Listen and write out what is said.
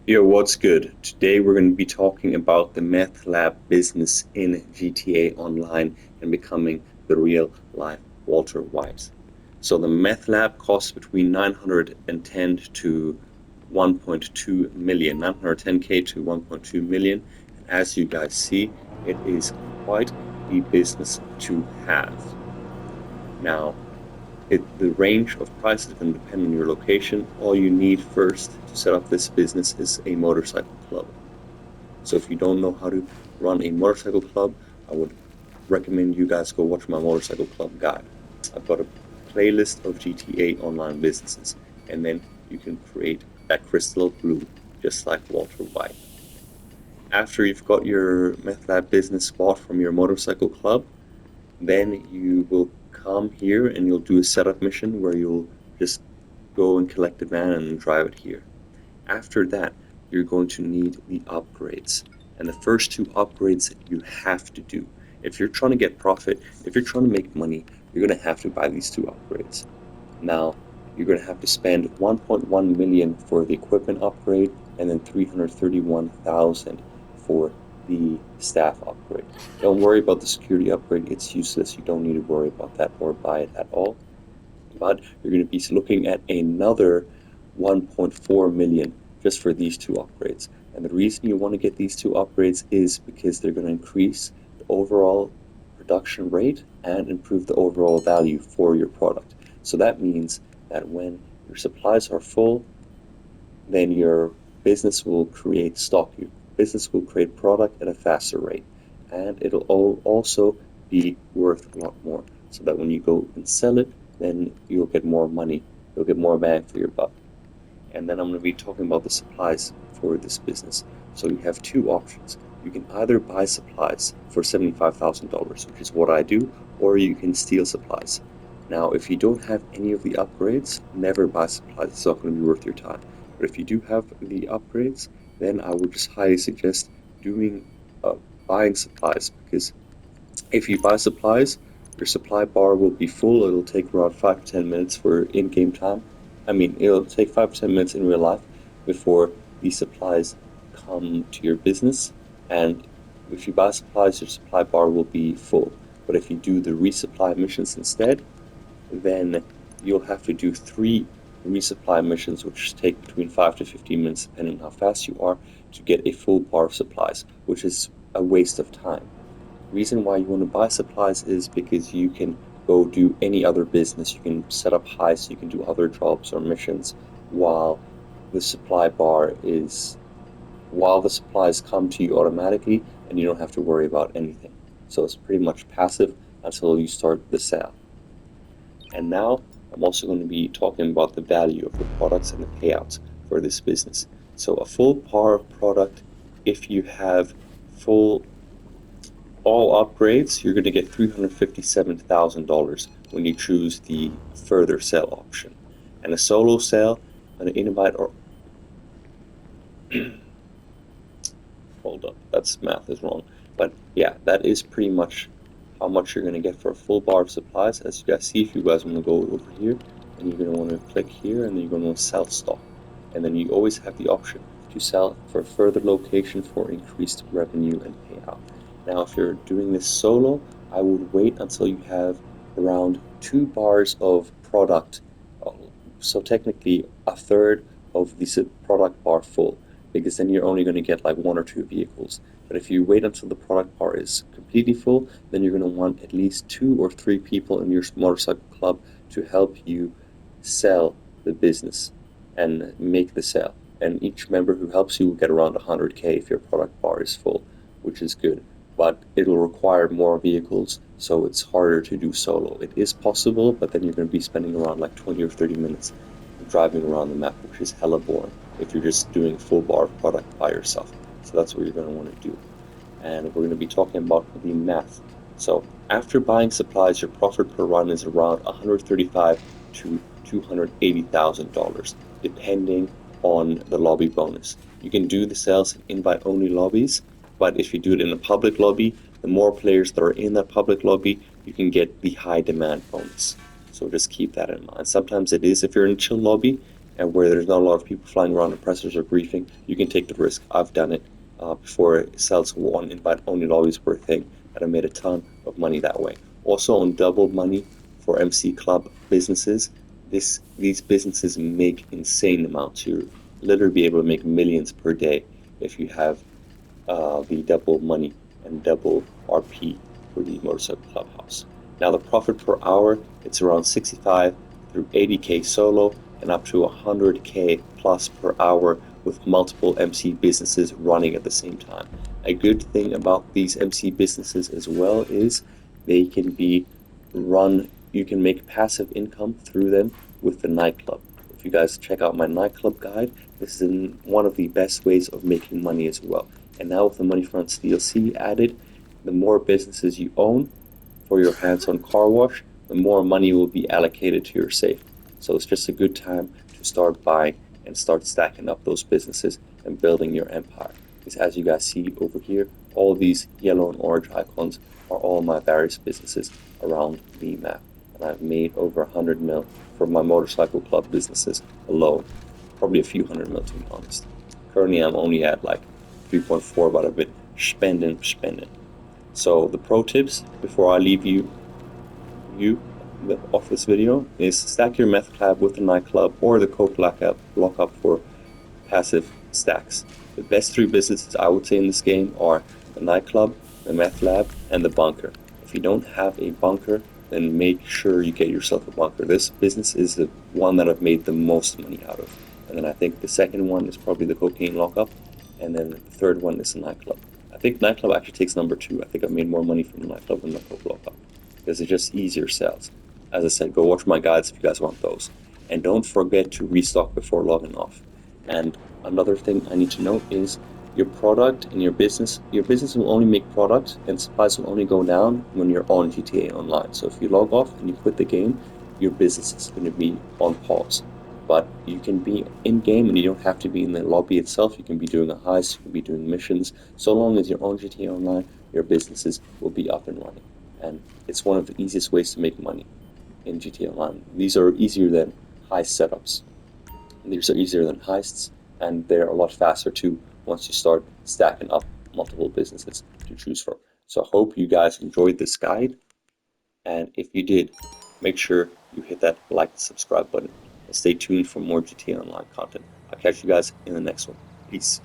Yo, what's good? Today we're going to be talking about the meth lab business in GTA Online and becoming the real life Walter White. So the meth lab costs between 910 to 1.2 million, 910K to 1.2 million. And as you guys see, it is quite the business to have. Now, the range of prices can depend on your location. All you need first to set up this business is a motorcycle club. So if you don't know how to run a motorcycle club, I would recommend you guys go watch my motorcycle club guide. I've got a playlist of GTA Online businesses, and then you can create that crystal blue, just like Walter White. After you've got your meth lab business bought from your motorcycle club, then you will come here and you'll do a setup mission where you'll just go and collect the van and drive it here. After that, you're going to need the upgrades. And the first two upgrades you have to do. If you're trying to get profit, if you're trying to make money, you're going to have to buy these two upgrades. Now, you're going to have to spend 1.1 million for the equipment upgrade and then 331,000 for the staff upgrade. Don't worry about the security upgrade, it's useless. You don't need to worry about that or buy it at all. But you're going to be looking at another 1.4 million just for these two upgrades. And the reason you want to get these two upgrades is because they're going to increase the overall production rate and improve the overall value for your product. So that means that when your supplies are full, then your business will create stock. Your business will create product at a faster rate. And it'll also be worth a lot more. So that when you go and sell it, then you'll get more money. You'll get more bang for your buck. And then I'm going to be talking about the supplies for this business. So you have two options. You can either buy supplies for $75,000, which is what I do, or you can steal supplies. Now, if you don't have any of the upgrades, never buy supplies. It's not going to be worth your time. But if you do have the upgrades, then I would just highly suggest buying supplies, because if you buy supplies, your supply bar will be full. It'll take around 5 to 10 minutes for in-game time. I mean, it'll take 5 to 10 minutes in real life before the supplies come to your business. And if you buy supplies, your supply bar will be full. But if you do the resupply missions instead, then you'll have to do 3 resupply missions, which take between 5 to 15 minutes, depending on how fast you are, to get a full bar of supplies, which is a waste of time. Reason why you want to buy supplies is because you can go do any other business. You can set up heists, you can do other jobs or missions while the supplies come to you automatically and you don't have to worry about anything. So it's pretty much passive until you start the sale. And now I'm also going to be talking about the value of the products and the payouts for this business. So a full par product, if you have all upgrades, you're going to get $357,000 when you choose the further sale option. And a solo sale, an invite or hold up, that's math is wrong. But yeah, that is pretty much how much you're going to get for a full bar of supplies. As you guys see, if you guys want to go over here, and you're going to want to click here, and then you're going to want to sell stock. And then you always have the option to sell for a further location for increased revenue and payout. Now, if you're doing this solo, I would wait until you have around 2 bars of product. So technically a third of the product bar full, because then you're only going to get like 1 or 2 vehicles. But if you wait until the product bar is completely full, then you're going to want at least 2 or 3 people in your motorcycle club to help you sell the business and make the sale. And each member who helps you will get around 100K if your product bar is full, which is good. But it'll require more vehicles, so it's harder to do solo. It is possible, but then you're going to be spending around like 20 or 30 minutes driving around the map, which is hella boring if you're just doing full bar of product by yourself. So that's what you're going to want to do. And we're going to be talking about the math. So after buying supplies, your profit per run is around $135 to $280,000, depending on the lobby bonus. You can do the sales in invite-only lobbies, but if you do it in a public lobby, the more players that are in that public lobby, you can get the high demand bonus. So just keep that in mind. Sometimes it is if you're in a chill lobby and where there's not a lot of people flying around oppressors or briefing, you can take the risk. I've done it before. Sales one invite only lobbies were a thing, and I made a ton of money that way. Also on double money for MC Club businesses, these businesses make insane amounts. You literally be able to make millions per day if you have the double money and double RP for the motorcycle clubhouse. Now the profit per hour, it's around 65 through 80k solo and up to 100k plus per hour with multiple MC businesses running at the same time. A good thing about these MC businesses as well is they can be run, you can make passive income through them with the nightclub. If you guys check out my nightclub guide, this is one of the best ways of making money as well. And now with the Money Fronts DLC added, the more businesses you own for your hands-on car wash, the more money will be allocated to your safe. So it's just a good time to start buying and start stacking up those businesses and building your empire. Because as you guys see over here, all these yellow and orange icons are all my various businesses around the map. And I've made over 100 mil from my motorcycle club businesses alone. Probably a few hundred mil to be honest. Currently I'm only at like 3.4, but I've been spending. So the pro tips before I leave you off this video is stack your meth lab with the nightclub or the coke lockup for passive stacks. The best three businesses I would say in this game are the nightclub, the meth lab, and the bunker. If you don't have a bunker, then make sure you get yourself a bunker. This business is the one that I've made the most money out of. And then I think the second one is probably the cocaine lockup, and then the third one is the nightclub. I think nightclub actually takes number two. I think I've made more money from the nightclub than the coke lockup because it's just easier sales. As I said, go watch my guides if you guys want those. And don't forget to restock before logging off. And another thing I need to note is your product and your business will only make products and supplies will only go down when you're on GTA Online. So if you log off and you quit the game, your business is going to be on pause. But you can be in game and you don't have to be in the lobby itself. You can be doing a heist, you can be doing missions. So long as you're on GTA Online, your businesses will be up and running. And it's one of the easiest ways to make money in GTA Online. These are easier than heist setups. These are easier than heists, and they're a lot faster too once you start stacking up multiple businesses to choose from. So I hope you guys enjoyed this guide, and if you did, make sure you hit that like and subscribe button, and stay tuned for more GTA Online content. I'll catch you guys in the next one. Peace.